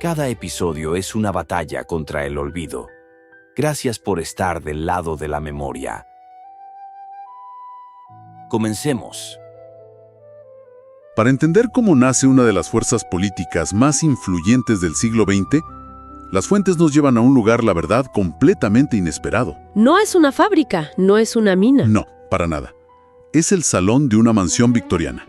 Cada episodio es una batalla contra el olvido. Gracias por estar del lado de la memoria. Comencemos. Para entender cómo nace una de las fuerzas políticas más influyentes del siglo XX, las fuentes nos llevan a un lugar, la verdad, completamente inesperado. No es una fábrica, no es una mina. No, para nada. Es el salón de una mansión victoriana.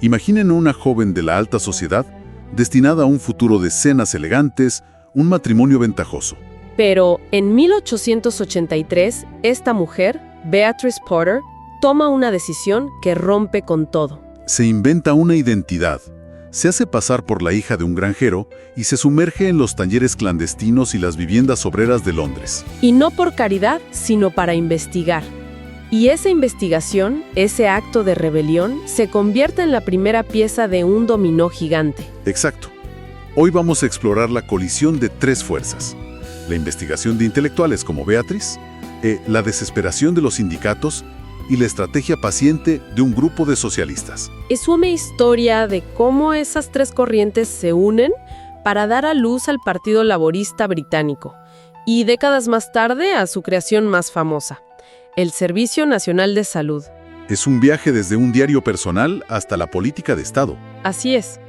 Imaginen una joven de la alta sociedad destinada a un futuro de cenas elegantes, un matrimonio ventajoso. Pero en 1883, esta mujer, Beatrice Potter, toma una decisión que rompe con todo. Se inventa una identidad, se hace pasar por la hija de un granjero y se sumerge en los talleres clandestinos y las viviendas obreras de Londres. Y no por caridad, sino para investigar. Y esa investigación, ese acto de rebelión, se convierte en la primera pieza de un dominó gigante. Exacto. Hoy vamos a explorar la colisión de tres fuerzas. La investigación de intelectuales como Beatrice, la desesperación de los sindicatos y la estrategia paciente de un grupo de socialistas. Es una historia de cómo esas tres corrientes se unen para dar a luz al Partido Laborista británico y décadas más tarde a su creación más famosa, el Servicio Nacional de Salud. Es un viaje desde un diario personal hasta la política de Estado. Así es.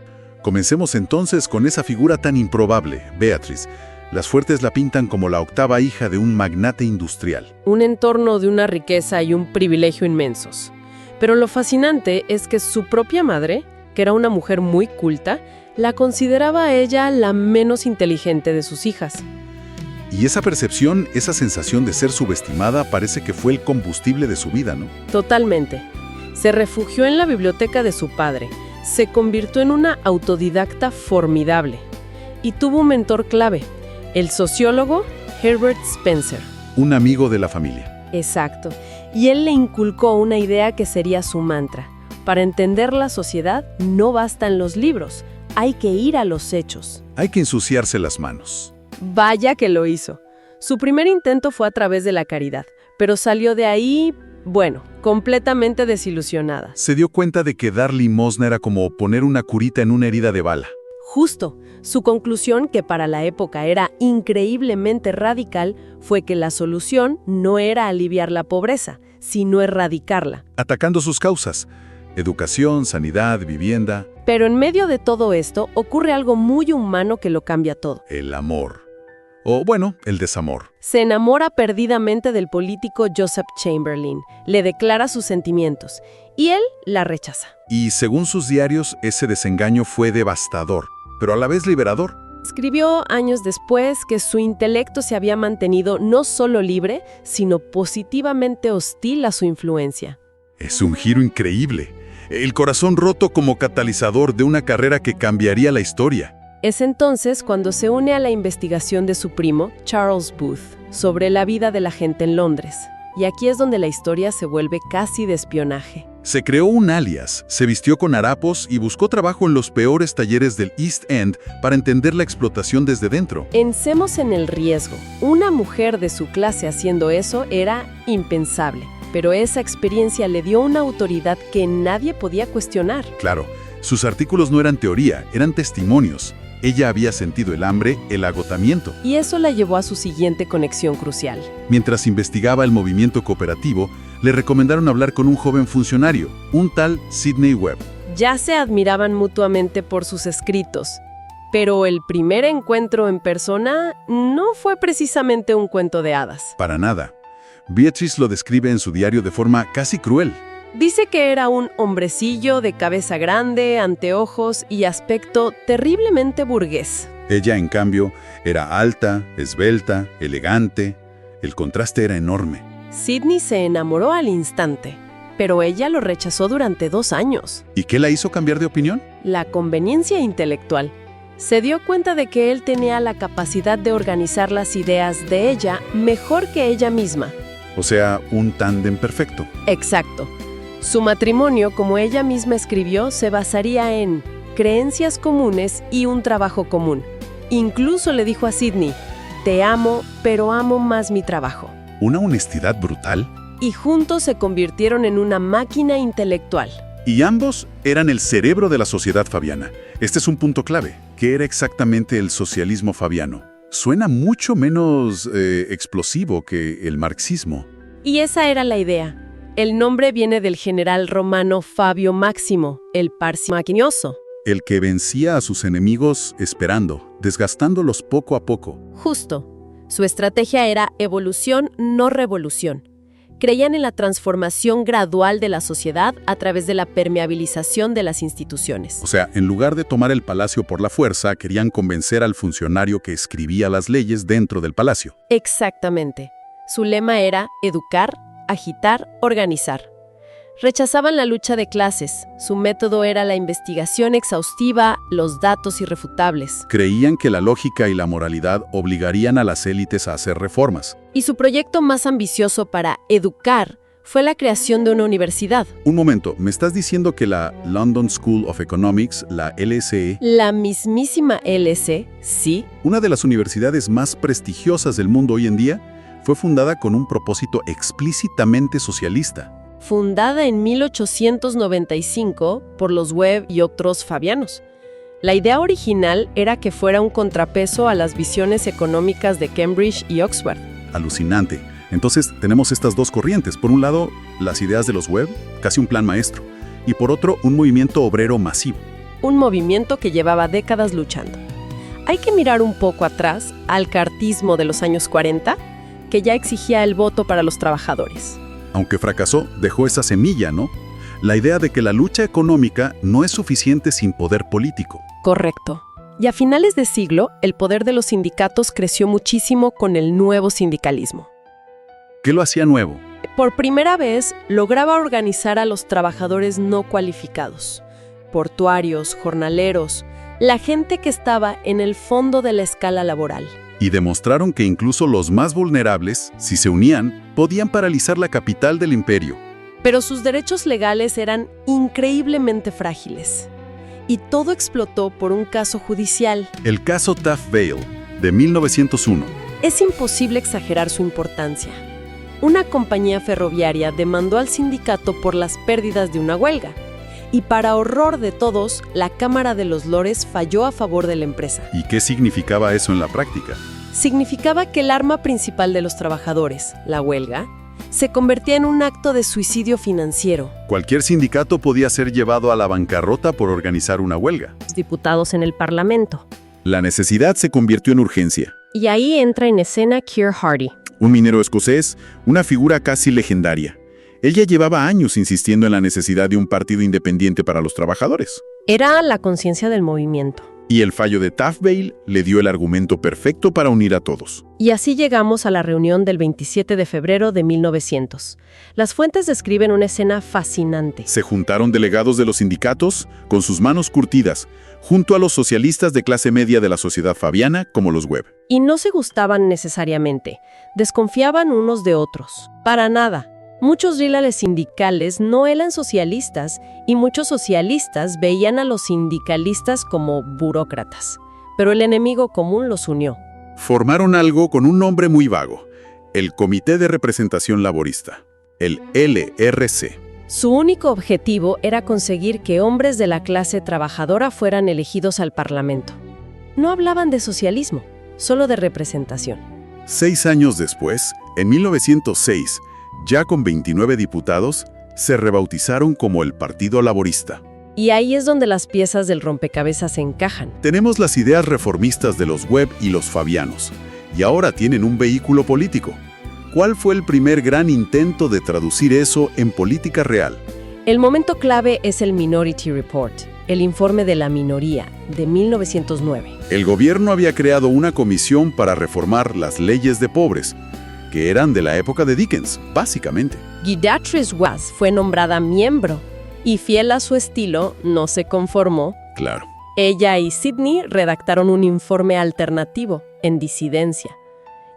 Comencemos entonces con esa figura tan improbable, Beatrice. Las fuentes la pintan como la octava hija de un magnate industrial. Un entorno de una riqueza y un privilegio inmensos. Pero lo fascinante es que su propia madre, que era una mujer muy culta, la consideraba a ella la menos inteligente de sus hijas. Y esa percepción, esa sensación de ser subestimada parece que fue el combustible de su vida, ¿no? Totalmente. Se refugió en la biblioteca de su padre, se convirtió en una autodidacta formidable y tuvo un mentor clave, el sociólogo Herbert Spencer. Un amigo de la familia. Exacto. Y él le inculcó una idea que sería su mantra. Para entender la sociedad no bastan los libros, hay que ir a los hechos. Hay que ensuciarse las manos. Vaya que lo hizo. Su primer intento fue a través de la caridad, pero salió de ahí, completamente desilusionada. Se dio cuenta de que dar limosna era como poner una curita en una herida de bala. Justo. Su conclusión, que para la época era increíblemente radical, fue que la solución no era aliviar la pobreza, sino erradicarla. Atacando sus causas: educación, sanidad, vivienda. Pero en medio de todo esto ocurre algo muy humano que lo cambia todo. El amor. O el desamor. Se enamora perdidamente del político Joseph Chamberlain, le declara sus sentimientos, y él la rechaza. Y según sus diarios, ese desengaño fue devastador, pero a la vez liberador. Escribió años después que su intelecto se había mantenido no solo libre, sino positivamente hostil a su influencia. Es un giro increíble. El corazón roto como catalizador de una carrera que cambiaría la historia. Es entonces cuando se une a la investigación de su primo, Charles Booth, sobre la vida de la gente en Londres. Y aquí es donde la historia se vuelve casi de espionaje. Se creó un alias, se vistió con harapos y buscó trabajo en los peores talleres del East End para entender la explotación desde dentro. Pensemos en el riesgo. Una mujer de su clase haciendo eso era impensable. Pero esa experiencia le dio una autoridad que nadie podía cuestionar. Claro, sus artículos no eran teoría, eran testimonios. Ella había sentido el hambre, el agotamiento. Y eso la llevó a su siguiente conexión crucial. Mientras investigaba el movimiento cooperativo, le recomendaron hablar con un joven funcionario, un tal Sidney Webb. Ya se admiraban mutuamente por sus escritos, pero el primer encuentro en persona no fue precisamente un cuento de hadas. Para nada. Beatrice lo describe en su diario de forma casi cruel. Dice que era un hombrecillo de cabeza grande, anteojos y aspecto terriblemente burgués. Ella, en cambio, era alta, esbelta, elegante. El contraste era enorme. Sidney se enamoró al instante, pero ella lo rechazó durante 2 años. ¿Y qué la hizo cambiar de opinión? La conveniencia intelectual. Se dio cuenta de que él tenía la capacidad de organizar las ideas de ella mejor que ella misma. O sea, un tándem perfecto. Exacto. Su matrimonio, como ella misma escribió, se basaría en creencias comunes y un trabajo común. Incluso le dijo a Sidney, te amo, pero amo más mi trabajo. ¿Una honestidad brutal? Y juntos se convirtieron en una máquina intelectual. Y ambos eran el cerebro de la sociedad fabiana. Este es un punto clave. ¿Qué era exactamente el socialismo fabiano? Suena mucho menos explosivo que el marxismo. Y esa era la idea. El nombre viene del general romano Fabio Máximo, el parsimaquinoso. El que vencía a sus enemigos esperando, desgastándolos poco a poco. Justo. Su estrategia era evolución, no revolución. Creían en la transformación gradual de la sociedad a través de la permeabilización de las instituciones. O sea, en lugar de tomar el palacio por la fuerza, querían convencer al funcionario que escribía las leyes dentro del palacio. Exactamente. Su lema era educar, agitar, organizar. Rechazaban la lucha de clases. Su método era la investigación exhaustiva, los datos irrefutables. Creían que la lógica y la moralidad obligarían a las élites a hacer reformas. Y su proyecto más ambicioso para educar fue la creación de una universidad. Un momento, ¿me estás diciendo que la London School of Economics, la LSE, La mismísima LSE, sí, una de las universidades más prestigiosas del mundo hoy en día, fue fundada con un propósito explícitamente socialista? fundada en 1895 por los Webb y otros fabianos. La idea original era que fuera un contrapeso a las visiones económicas de Cambridge y Oxford. Alucinante. Entonces tenemos estas dos corrientes. Por un lado, las ideas de los Webb, casi un plan maestro. Y por otro, un movimiento obrero masivo. Un movimiento que llevaba décadas luchando. Hay que mirar un poco atrás al cartismo de los años 40, que ya exigía el voto para los trabajadores. Aunque fracasó, dejó esa semilla, ¿no? La idea de que la lucha económica no es suficiente sin poder político. Correcto. Y a finales de siglo, el poder de los sindicatos creció muchísimo con el nuevo sindicalismo. ¿Qué lo hacía nuevo? Por primera vez, lograba organizar a los trabajadores no cualificados, portuarios, jornaleros, la gente que estaba en el fondo de la escala laboral. Y demostraron que incluso los más vulnerables, si se unían, podían paralizar la capital del imperio. Pero sus derechos legales eran increíblemente frágiles. Y todo explotó por un caso judicial. El caso Taft Vale, de 1901. Es imposible exagerar su importancia. Una compañía ferroviaria demandó al sindicato por las pérdidas de una huelga. Y para horror de todos, la Cámara de los Lores falló a favor de la empresa. ¿Y qué significaba eso en la práctica? Significaba que el arma principal de los trabajadores, la huelga, se convertía en un acto de suicidio financiero. Cualquier sindicato podía ser llevado a la bancarrota por organizar una huelga. Diputados en el Parlamento. La necesidad se convirtió en urgencia. Y ahí entra en escena Keir Hardie. Un minero escocés, una figura casi legendaria. Él ya llevaba años insistiendo en la necesidad de un partido independiente para los trabajadores. Era la conciencia del movimiento. Y el fallo de Taft Vale le dio el argumento perfecto para unir a todos. Y así llegamos a la reunión del 27 de febrero de 1900. Las fuentes describen una escena fascinante. Se juntaron delegados de los sindicatos, con sus manos curtidas, junto a los socialistas de clase media de la sociedad fabiana, como los Webb. Y no se gustaban necesariamente. Desconfiaban unos de otros. Para nada. Muchos líderes sindicales no eran socialistas y muchos socialistas veían a los sindicalistas como burócratas. Pero el enemigo común los unió. Formaron algo con un nombre muy vago, el Comité de Representación Laborista, el LRC. Su único objetivo era conseguir que hombres de la clase trabajadora fueran elegidos al Parlamento. No hablaban de socialismo, solo de representación. 6 años después, en 1906, ya con 29 diputados, se rebautizaron como el Partido Laborista. Y ahí es donde las piezas del rompecabezas se encajan. Tenemos las ideas reformistas de los Webb y los fabianos, y ahora tienen un vehículo político. ¿Cuál fue el primer gran intento de traducir eso en política real? El momento clave es el Minority Report, el informe de la minoría, de 1909. El gobierno había creado una comisión para reformar las leyes de pobres, que eran de la época de Dickens, básicamente. Beatrice Was fue nombrada miembro y, fiel a su estilo, no se conformó. Claro. Ella y Sidney redactaron un informe alternativo, en disidencia.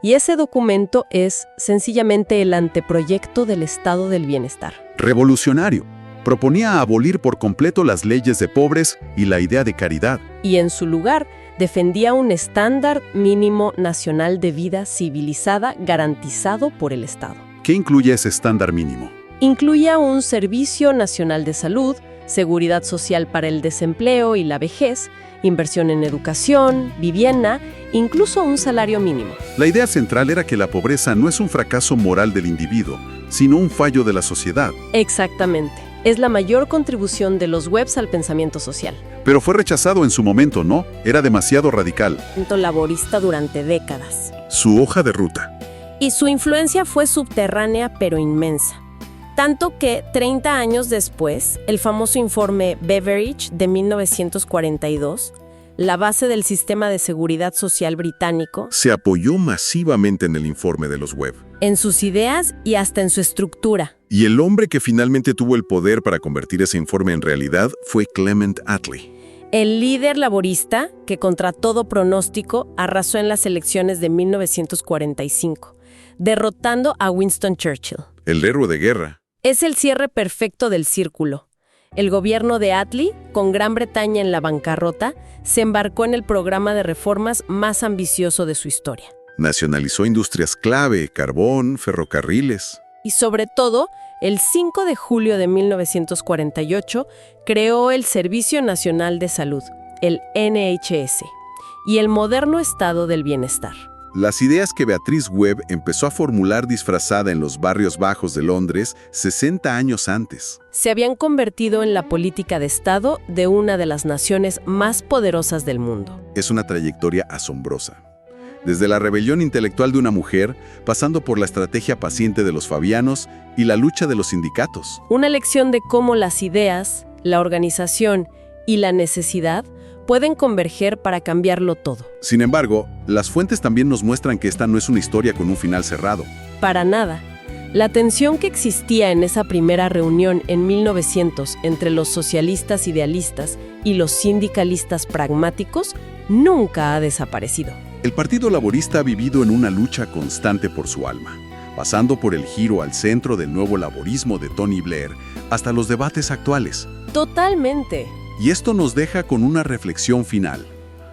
Y ese documento es sencillamente el anteproyecto del estado del bienestar. Revolucionario. Proponía abolir por completo las leyes de pobres y la idea de caridad. Y en su lugar, defendía un estándar mínimo nacional de vida civilizada garantizado por el Estado. ¿Qué incluye ese estándar mínimo? Incluía un servicio nacional de salud, seguridad social para el desempleo y la vejez, inversión en educación, vivienda, incluso un salario mínimo. La idea central era que la pobreza no es un fracaso moral del individuo, sino un fallo de la sociedad. Exactamente. Es la mayor contribución de los webs al pensamiento social. Pero fue rechazado en su momento, ¿no? Era demasiado radical. Laborista durante décadas. Su hoja de ruta. Y su influencia fue subterránea pero inmensa. Tanto que 30 años después, el famoso informe Beveridge de 1942, la base del sistema de seguridad social británico, se apoyó masivamente en el informe de los Webb. en sus ideas y hasta en su estructura. Y el hombre que finalmente tuvo el poder para convertir ese informe en realidad fue Clement Attlee. El líder laborista que contra todo pronóstico arrasó en las elecciones de 1945, derrotando a Winston Churchill. El héroe de guerra. Es el cierre perfecto del círculo. El gobierno de Attlee, con Gran Bretaña en la bancarrota, se embarcó en el programa de reformas más ambicioso de su historia. Nacionalizó industrias clave, carbón, ferrocarriles. Y sobre todo, el 5 de julio de 1948, creó el Servicio Nacional de Salud, el NHS, y el moderno Estado del Bienestar. Las ideas que Beatrice Webb empezó a formular disfrazada en los barrios bajos de Londres 60 años antes. Se habían convertido en la política de Estado de una de las naciones más poderosas del mundo. Es una trayectoria asombrosa. Desde la rebelión intelectual de una mujer, pasando por la estrategia paciente de los fabianos y la lucha de los sindicatos. Una lección de cómo las ideas, la organización y la necesidad pueden converger para cambiarlo todo. Sin embargo, las fuentes también nos muestran que esta no es una historia con un final cerrado. Para nada. La tensión que existía en esa primera reunión en 1900 entre los socialistas idealistas y los sindicalistas pragmáticos nunca ha desaparecido. El Partido Laborista ha vivido en una lucha constante por su alma, pasando por el giro al centro del nuevo laborismo de Tony Blair hasta los debates actuales. Totalmente. Y esto nos deja con una reflexión final.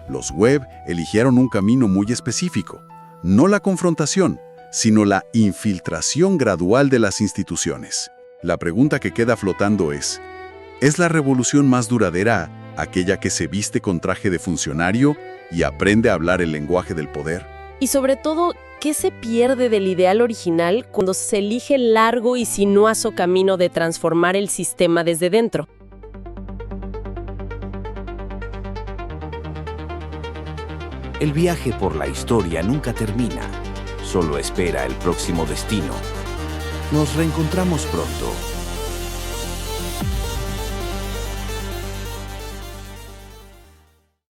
Los Webb eligieron un camino muy específico, no la confrontación, sino la infiltración gradual de las instituciones. La pregunta que queda flotando ¿es la revolución más duradera aquella que se viste con traje de funcionario y aprende a hablar el lenguaje del poder? Y sobre todo, ¿qué se pierde del ideal original cuando se elige el largo y sinuoso camino de transformar el sistema desde dentro? El viaje por la historia nunca termina, solo espera el próximo destino. Nos reencontramos pronto.